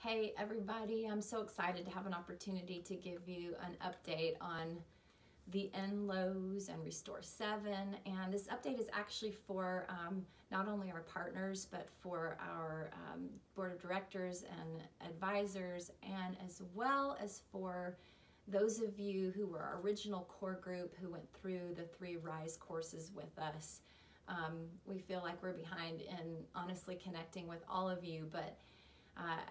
Hey everybody, I'm so excited to have an opportunity to give you an update on the Enlows and Restore 7. And this update is actually for not only our partners, but for our board of directors and advisors, and as well as for those of you who were our original core group who went through the 3 RISE courses with us. We feel like we're behind in honestly connecting with all of you, but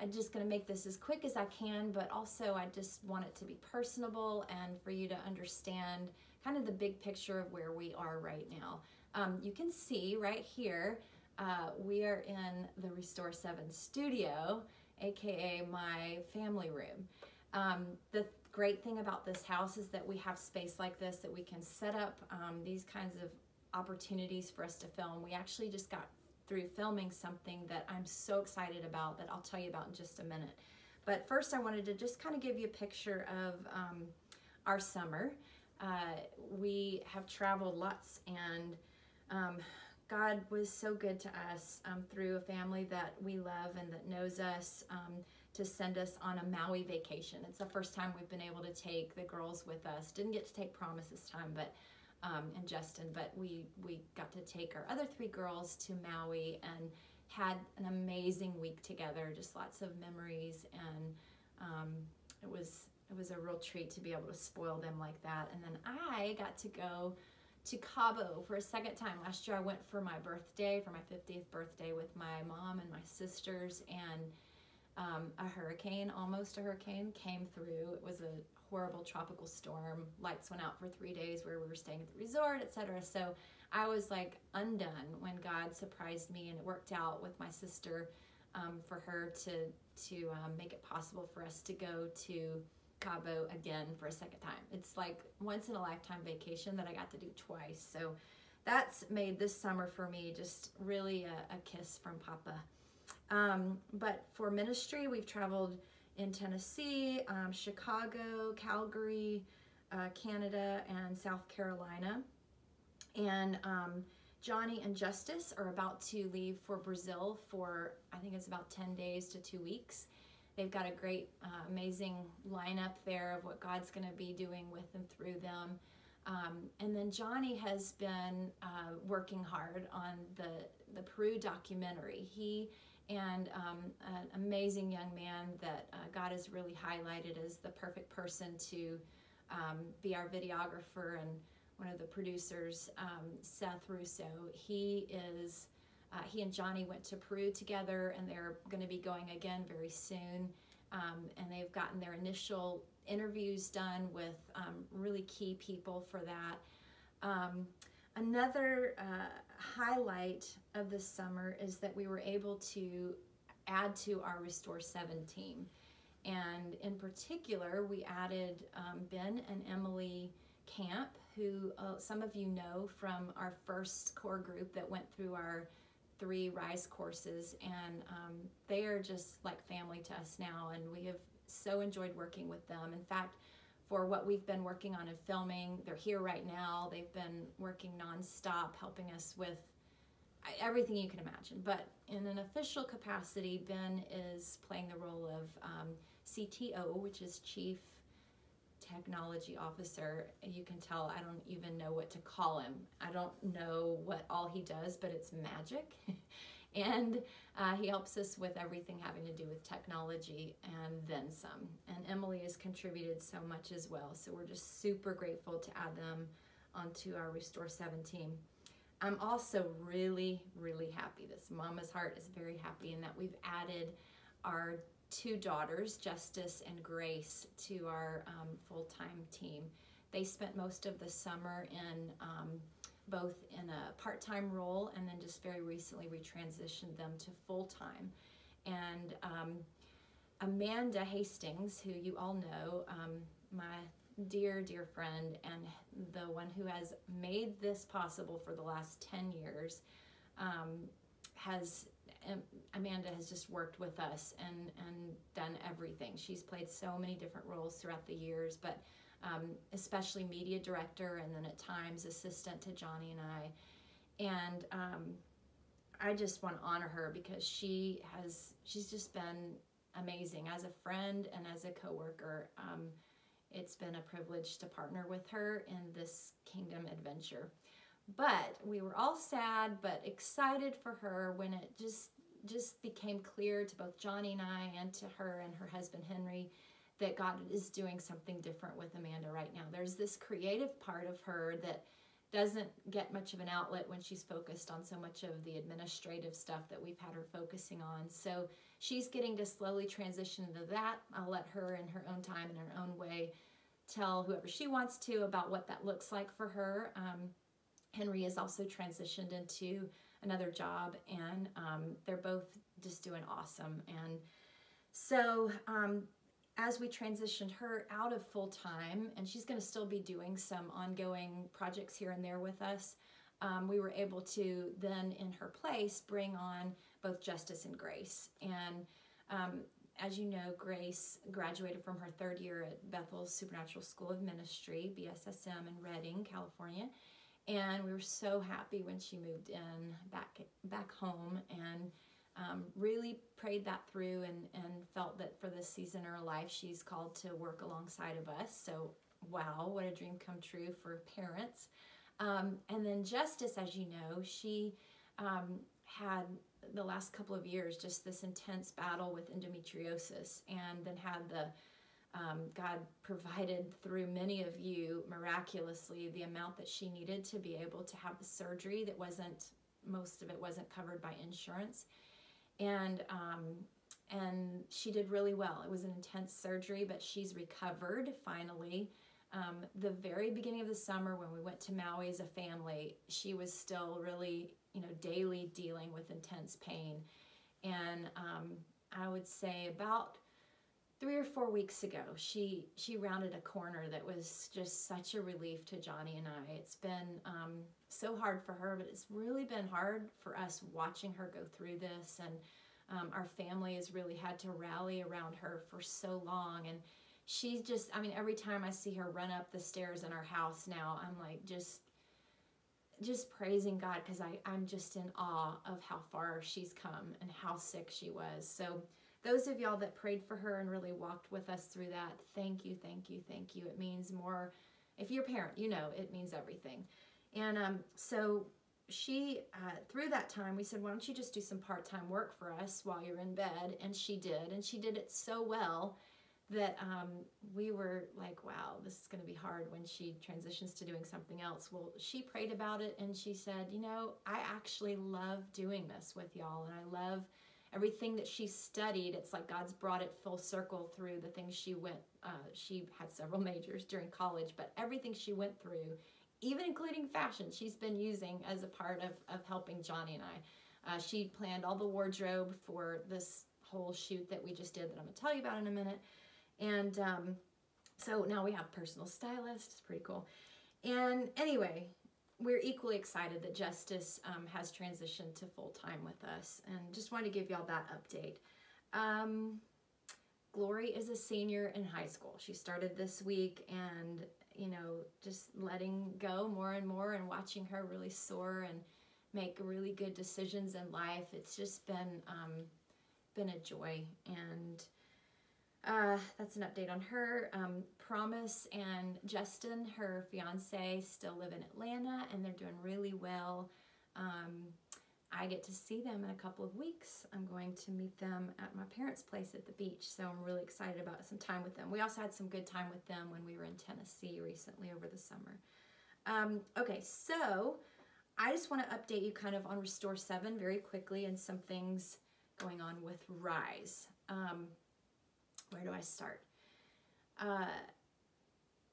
I'm just going to make this as quick as I can, but also I just want it to be personable and for you to understand kind of the big picture of where we are right now. You can see right here, we are in the Restore 7 studio, aka my family room. The great thing about this house is that we have space like this that we can set up these kinds of opportunities for us to film. We actually just got through filming something that I'm so excited about that I'll tell you about in just a minute. But first I wanted to just kind of give you a picture of our summer. We have traveled lots, and God was so good to us through a family that we love and that knows us, to send us on a Maui vacation. It's the first time we've been able to take the girls with us. Didn't get to take Promise this time, but and Justin, but we got to take our other 3 girls to Maui and had an amazing week together, just lots of memories, and it was a real treat to be able to spoil them like that. And then I got to go to Cabo for a second time. Last year I went for my birthday, for my 50th birthday, with my mom and my sisters, and almost a hurricane came through. It was a horrible tropical storm. Lights went out for 3 days where we were staying at the resort, etc. So I was like undone when God surprised me, and it worked out with my sister for her to make it possible for us to go to Cabo again for a second time. It's like once in a lifetime vacation that I got to do twice. So that's made this summer for me just really a kiss from Papa. But for ministry, we've traveled in Tennessee, Chicago, Calgary, Canada, and South Carolina. And Johnny and Justice are about to leave for Brazil for, I think it's about 10 days to 2 weeks. They've got a great, amazing lineup there of what God's going to be doing with and through them. And then Johnny has been working hard on the Peru documentary. He and an amazing young man that God has really highlighted as the perfect person to be our videographer, and one of the producers, Seth Russo. He and Johnny went to Peru together, and they're going to be going again very soon. And they've gotten their initial interviews done with really key people for that. Another highlight of this summer is that we were able to add to our Restore 7 team. And in particular, we added Ben and Emily Camp, who some of you know from our first core group that went through our 3 RISE courses. And they are just like family to us now, and we have so enjoyed working with them. In fact, for what we've been working on and filming, they're here right now. They've been working nonstop, helping us with everything you can imagine. But in an official capacity, Ben is playing the role of CTO, which is Chief Technology Officer. You can tell I don't even know what to call him. I don't know what all he does, but it's magic. And he helps us with everything having to do with technology and then some. And Emily has contributed so much as well. So we're just super grateful to add them onto our Restore 7 team. I'm also really, really happy. This mama's heart is very happy in that we've added our 2 daughters, Justice and Grace, to our full-time team. They spent most of the summer in both in a part-time role, and then just very recently we transitioned them to full-time. And Amanda Hastings, who you all know, my dear, dear friend, and the one who has made this possible for the last 10 years, Amanda has just worked with us and done everything. She's played so many different roles throughout the years, but especially media director, and then at times assistant to Johnny and I. And I just want to honor her because she's just been amazing as a friend and as a coworker. It's been a privilege to partner with her in this kingdom adventure. But we were all sad but excited for her when it just became clear to both Johnny and I and to her and her husband Henry that God is doing something different with Amanda right now. There's this creative part of her that doesn't get much of an outlet when she's focused on so much of the administrative stuff that we've had her focusing on. So she's getting to slowly transition into that. I'll let her in her own time, in her own way, tell whoever she wants to about what that looks like for her. Henry has also transitioned into another job, and they're both just doing awesome. And so as we transitioned her out of full-time, and she's going to still be doing some ongoing projects here and there with us, we were able to then, in her place, bring on both Justice and Grace. And as you know, Grace graduated from her third year at Bethel's Supernatural School of Ministry, BSSM, in Redding, California. And we were so happy when she moved in back home, and really prayed that through and felt that for this season in her life, she's called to work alongside of us. So, wow, what a dream come true for parents. And then Justice, as you know, she had the last couple of years just this intense battle with endometriosis, and then had God provided through many of you miraculously the amount that she needed to be able to have the surgery that most of it wasn't covered by insurance. And she did really well. It was an intense surgery, but she's recovered finally. The very beginning of the summer when we went to Maui as a family, she was still really, daily dealing with intense pain. And I would say about 3 or 4 weeks ago, she rounded a corner that was just such a relief to Johnny and I. It's been so hard for her, but it's really been hard for us watching her go through this. And our family has really had to rally around her for so long. And she's just, every time I see her run up the stairs in our house now, I'm like just praising God, because I'm just in awe of how far she's come and how sick she was. So those of y'all that prayed for her and really walked with us through that, thank you, thank you, thank you. It means more. If you're a parent, it means everything. And so she, through that time, we said, why don't you just do some part-time work for us while you're in bed? And she did. And she did it so well that we were like, wow, this is going to be hard when she transitions to doing something else. Well, she prayed about it, and she said, I actually love doing this with y'all, and I love everything that she studied. It's like God's brought it full circle through the things she went, she had several majors during college, but everything she went through, even including fashion, she's been using as a part of helping Johnny and I. She planned all the wardrobe for this whole shoot that we just did that I'm going to tell you about in a minute. And so now we have personal stylists. It's pretty cool. And anyway, we're equally excited that Justice has transitioned to full-time with us, and just wanted to give y'all that update. Glory is a senior in high school. She started this week, and just letting go more and more and watching her really soar and make really good decisions in life. It's just been a joy. And that's an update on her. Promise and Justin, her fiance, still live in Atlanta, and they're doing really well. I get to see them in a couple of weeks. I'm going to meet them at my parents' place at the beach, so I'm really excited about some time with them. We also had some good time with them when we were in Tennessee recently over the summer. Okay, so I just want to update you kind of on Restore 7 very quickly, and some things going on with Rise. Where do I start?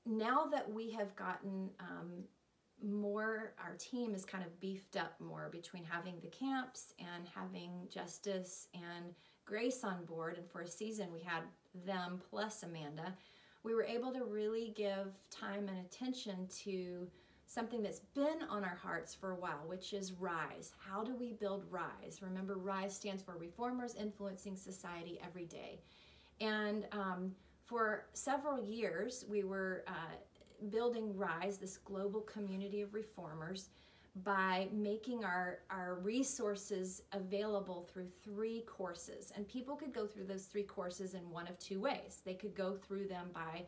Now that we have gotten more, our team is kind of beefed up more between having the camps and having Justice and Grace on board, and for a season we had them plus Amanda, we were able to really give time and attention to something that's been on our hearts for a while, which is Rise. How do we build Rise? Remember, Rise stands for Reformers Influencing Society Every Day. And for several years, we were building Rise, this global community of reformers, by making our resources available through 3 courses. And people could go through those 3 courses in one of 2 ways. They could go through them by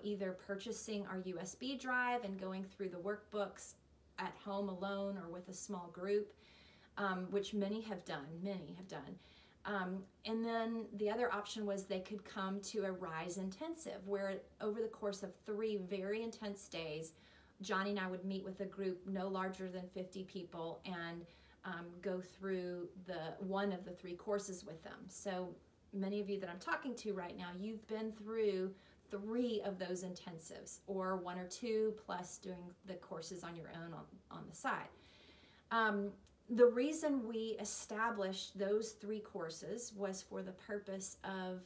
either purchasing our USB drive and going through the workbooks at home alone or with a small group, which many have done. And then the other option was they could come to a Rise Intensive, where over the course of 3 very intense days, Johnny and I would meet with a group no larger than 50 people and go through one of the 3 courses with them. So many of you that I'm talking to right now, you've been through 3 of those intensives, or 1 or 2 plus doing the courses on your own on the side. The reason we established those 3 courses was for the purpose of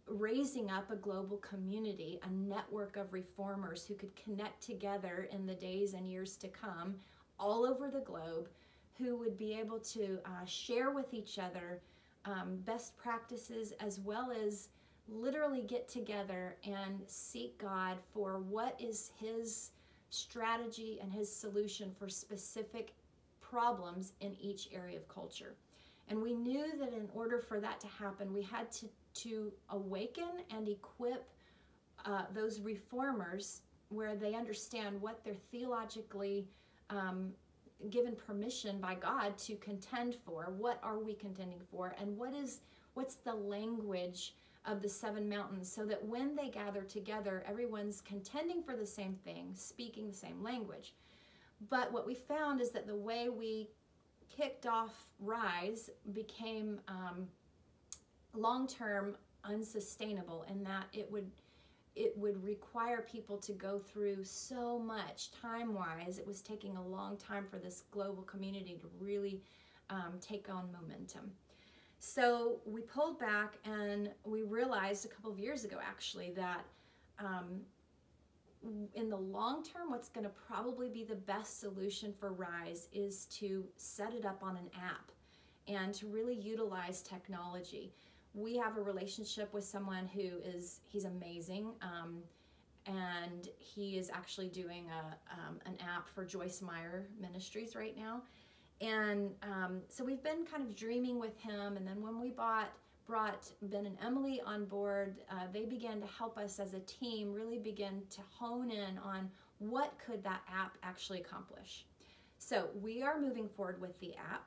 raising up a global community, a network of reformers who could connect together in the days and years to come all over the globe, who would be able to share with each other best practices, as well as literally get together and seek God for what is His strategy and His solution for specific problems in each area of culture. And we knew that in order for that to happen, we had to awaken and equip those reformers where they understand what they're theologically given permission by God to contend for. What are we contending for? And what's the language of the 7 mountains, so that when they gather together, everyone's contending for the same thing, speaking the same language. But what we found is that the way we kicked off Rise became long-term unsustainable, in that it would require people to go through so much time-wise. It was taking a long time for this global community to really take on momentum. So we pulled back, and we realized a couple of years ago, actually, that in the long term, what's going to probably be the best solution for Rise is to set it up on an app and to really utilize technology. We have a relationship with someone he's amazing, and he is actually doing an app for Joyce Meyer Ministries right now. And so we've been kind of dreaming with him, and then when we brought Ben and Emily on board, they began to help us as a team really begin to hone in on what could that app actually accomplish. So we are moving forward with the app.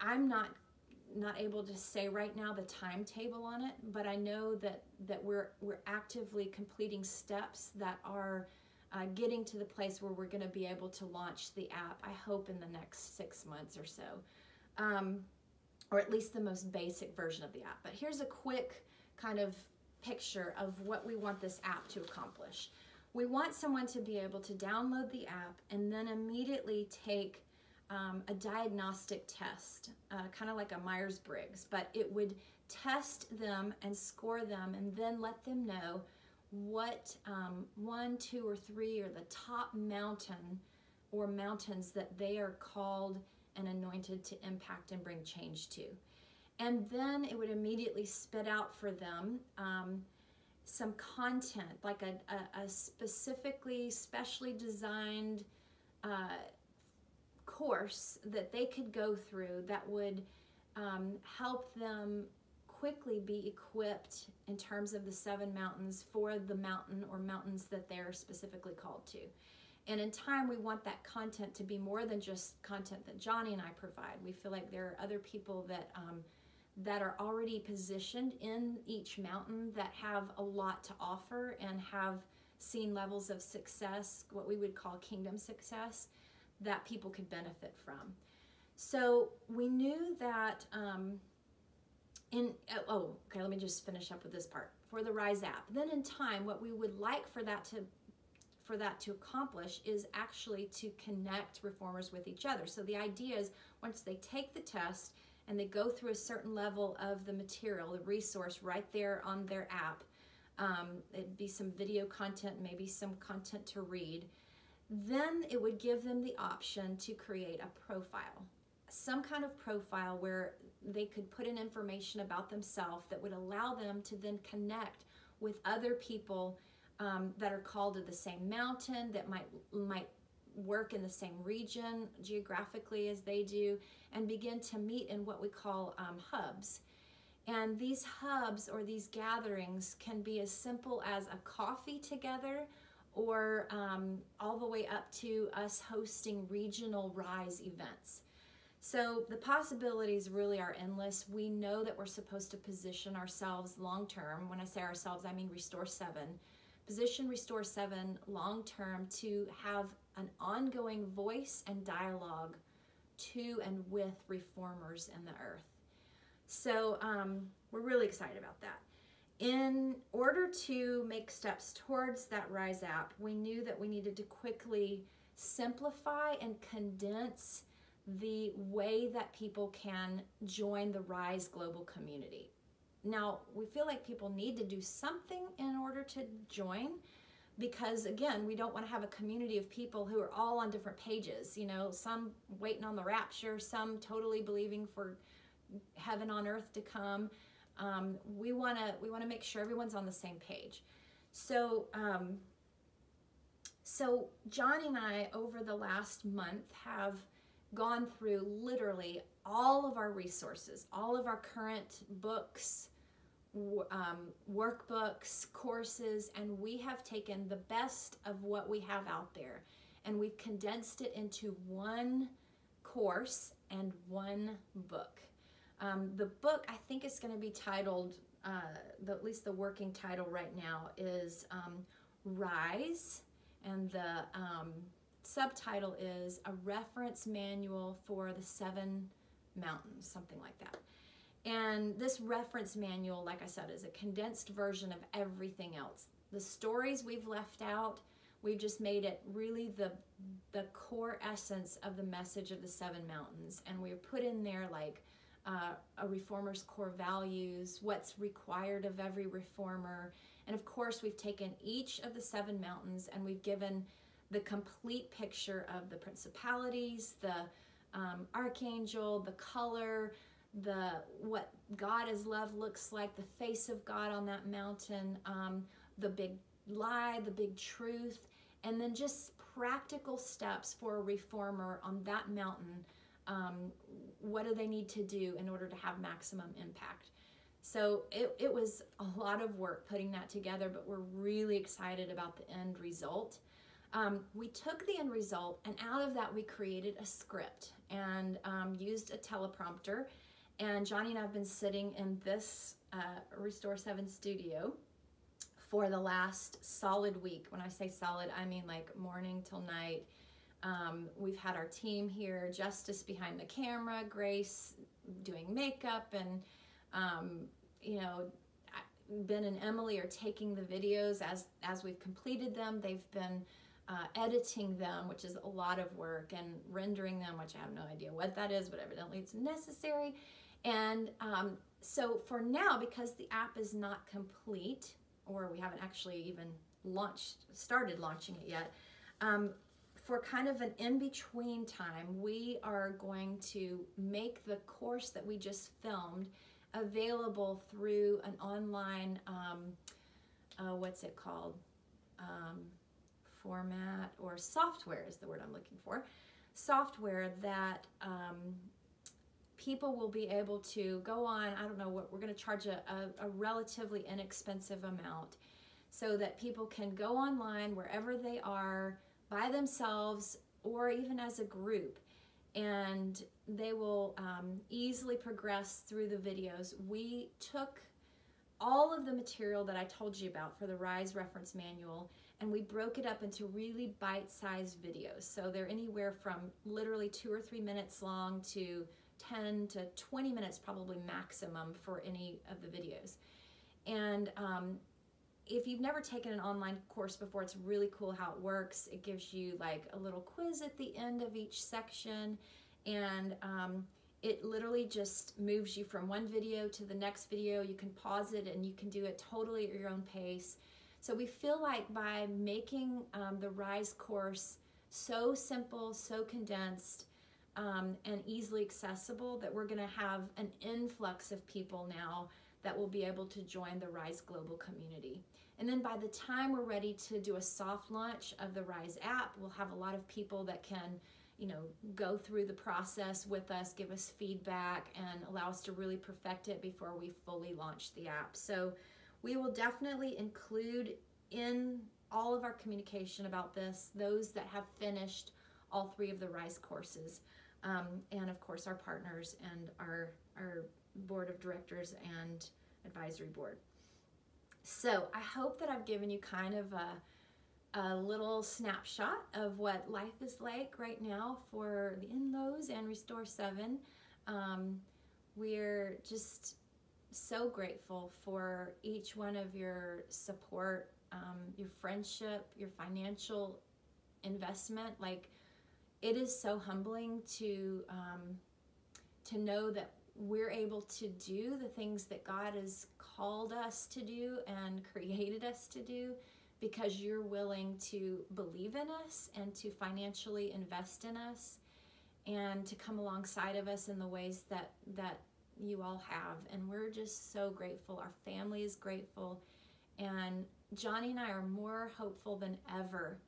I'm not able to say right now the timetable on it, but I know that we're actively completing steps that are getting to the place where we're going to be able to launch the app, I hope, in the next 6 months or so, or at least the most basic version of the app. But here's a quick kind of picture of what we want this app to accomplish. We want someone to be able to download the app and then immediately take a diagnostic test, kind of like a Myers-Briggs, but it would test them and score them and then let them know what 1, 2, or 3 are the top mountain or mountains that they are called and anointed to impact and bring change to. And then it would immediately spit out for them some content, like a specially designed course that they could go through that would help them quickly be equipped in terms of the 7 mountains for the mountain or mountains that they're specifically called to. And in time, we want that content to be more than just content that Johnny and I provide. We feel like there are other people that are already positioned in each mountain that have a lot to offer and have seen levels of success, what we would call kingdom success, that people could benefit from. So we knew that okay, let me just finish up with this part. For the Rise app, then in time, what we would like for that to accomplish is actually to connect reformers with each other. So the idea is, once they take the test and they go through a certain level of the material, the resource right there on their app, it'd be some video content, maybe some content to read, then it would give them the option to create a profile, some kind of profile where they could put in information about themselves that would allow them to then connect with other people that are called to the same mountain, that might work in the same region geographically as they do, and begin to meet in what we call hubs. And these hubs or these gatherings can be as simple as a coffee together, or all the way up to us hosting regional Rise events. So the possibilities really are endless. We know that we're supposed to position ourselves long term. When I say ourselves, I mean Restore 7. Position Restore 7 long term to have an ongoing voice and dialogue to and with reformers in the earth. So we're really excited about that. In order to make steps towards that Rise app, we knew that we needed to quickly simplify and condense the way that people can join the Rise global community. Now, we feel like people need to do something in order to join, because again, we don't want to have a community of people who are all on different pages, you know, some waiting on the rapture, some totally believing for heaven on earth to come. We want to make sure everyone's on the same page. So Johnny and I, over the last month, have gone through literally all of our resources, all of our current books, workbooks, courses, and we have taken the best of what we have out there, and we've condensed it into one course and one book. The book, I think, is going to be titled, at least the working title right now is Rise, and the subtitle is A Reference Manual for the 7 Mountains, something like that. And this reference manual, like I said, is a condensed version of everything else. The stories we've left out, we've just made it really the core essence of the message of the 7 mountains. And we've put in there like a reformer's core values, what's required of every reformer. And of course, we've taken each of the 7 mountains and we've given the complete picture of the principalities, the archangel, the color, what God as love looks like, the face of God on that mountain, the big lie, the big truth, and then just practical steps for a reformer on that mountain. What do they need to do in order to have maximum impact? So it was a lot of work putting that together, but we're really excited about the end result. We took the end result, and out of that we created a script and used a teleprompter. And Johnny and I have been sitting in this Restore 7 studio for the last solid week. When I say solid, I mean like morning till night. We've had our team here, Justice behind the camera, Grace doing makeup, and you know, Ben and Emily are taking the videos as we've completed them. They've been editing them, which is a lot of work, and rendering them, which I have no idea what that is, but evidently it's necessary. And so for now, because the app is not complete, or we haven't actually even started launching it yet, for kind of an in-between time, we are going to make the course that we just filmed available through an online, what's it called? Format or software is the word I'm looking for. Software that people will be able to go on. I don't know what we're going to charge a relatively inexpensive amount so that people can go online wherever they are by themselves or even as a group, and they will easily progress through the videos. We took all of the material that I told you about for the Rise reference manual, and we broke it up into really bite-sized videos. So they're anywhere from literally 2 or 3 minutes long to 10 to 20 minutes probably maximum for any of the videos. And if you've never taken an online course before, it's really cool how it works. It gives you like a little quiz at the end of each section, and it literally just moves you from one video to the next video. You can pause it and you can do it totally at your own pace. So we feel like by making the Rise course so simple, so condensed, and easily accessible, that we're going to have an influx of people now that will be able to join the Rise Global community. And then by the time we're ready to do a soft launch of the Rise app, we'll have a lot of people that can, go through the process with us, give us feedback, and allow us to really perfect it before we fully launch the app. So we will definitely include in all of our communication about this those that have finished all 3 of the Rise courses, and of course our partners and our board of directors and advisory board. So I hope that I've given you kind of a little snapshot of what life is like right now for the In-Lows and Restore 7. We're just so grateful for each one of your support, your friendship, your financial investment. Like, it is so humbling to know that we're able to do the things that God has called us to do and created us to do, because you're willing to believe in us and to financially invest in us and to come alongside of us in the ways that you all have. And we're just so grateful. Our family is grateful. And Johnny and I are more hopeful than ever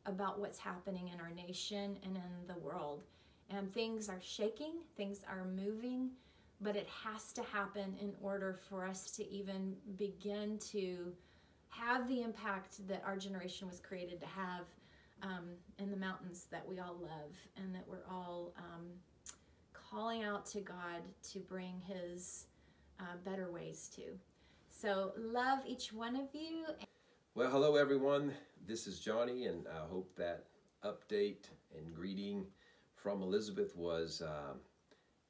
about what's happening in our nation and in the world. And things are shaking, things are moving, but it has to happen in order for us to even begin to have the impact that our generation was created to have in the mountains that we all love, and that we're all calling out to God to bring His better ways to. So love each one of you. Well, hello everyone. This is Johnny, and I hope that update and greeting from Elizabeth was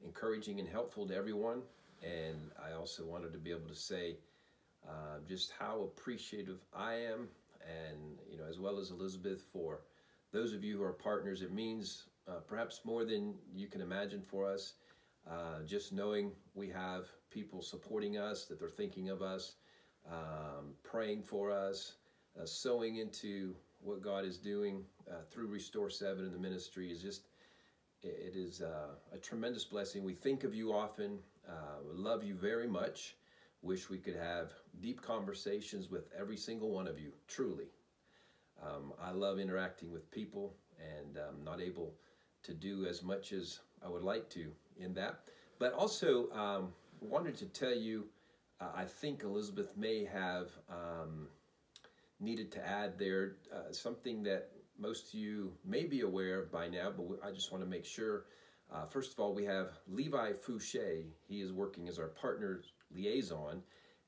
encouraging and helpful to everyone. And I also wanted to be able to say just how appreciative I am, and as well as Elizabeth, for those of you who are partners. It means perhaps more than you can imagine for us. Just knowing we have people supporting us, that they're thinking of us, praying for us, sowing into what God is doing through Restore 7 in the ministry is just, it is a tremendous blessing. We think of you often, love you very much, wish we could have deep conversations with every single one of you, truly. I love interacting with people, and I'm not able to do as much as I would like to in that. But also wanted to tell you, I think Elizabeth may have needed to add there something that most of you may be aware of by now, but I just want to make sure. First of all, we have Levi Fouché. He is working as our partner liaison,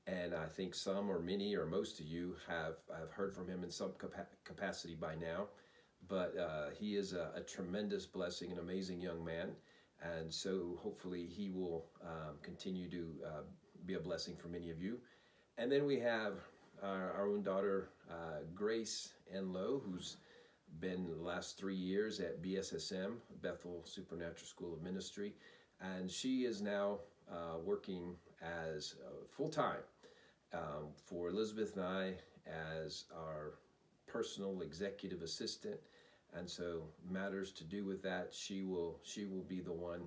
and I think some or many or most of you have heard from him in some capacity by now. But he is a tremendous blessing, an amazing young man, and so hopefully he will continue to be a blessing for many of you. And then we have our own daughter, Grace Enlow, who's been the last 3 years at BSSM, Bethel Supernatural School of Ministry, and she is now working as full-time for Elizabeth and I as our personal executive assistant. And so matters to do with that, she will be the one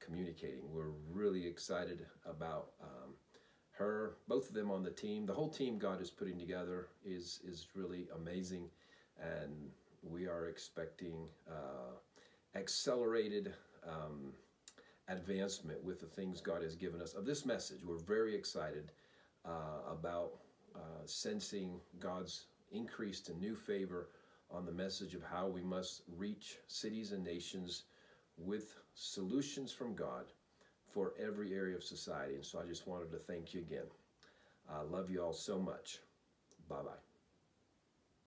communicating. We're really excited about her, both of them on the team. The whole team God is putting together is really amazing, and we are expecting accelerated advancement with the things God has given us of this message. We're very excited about sensing God's increased and new favor on the message of how we must reach cities and nations with solutions from God for every area of society. And so I just wanted to thank you again. I love you all so much. Bye-bye.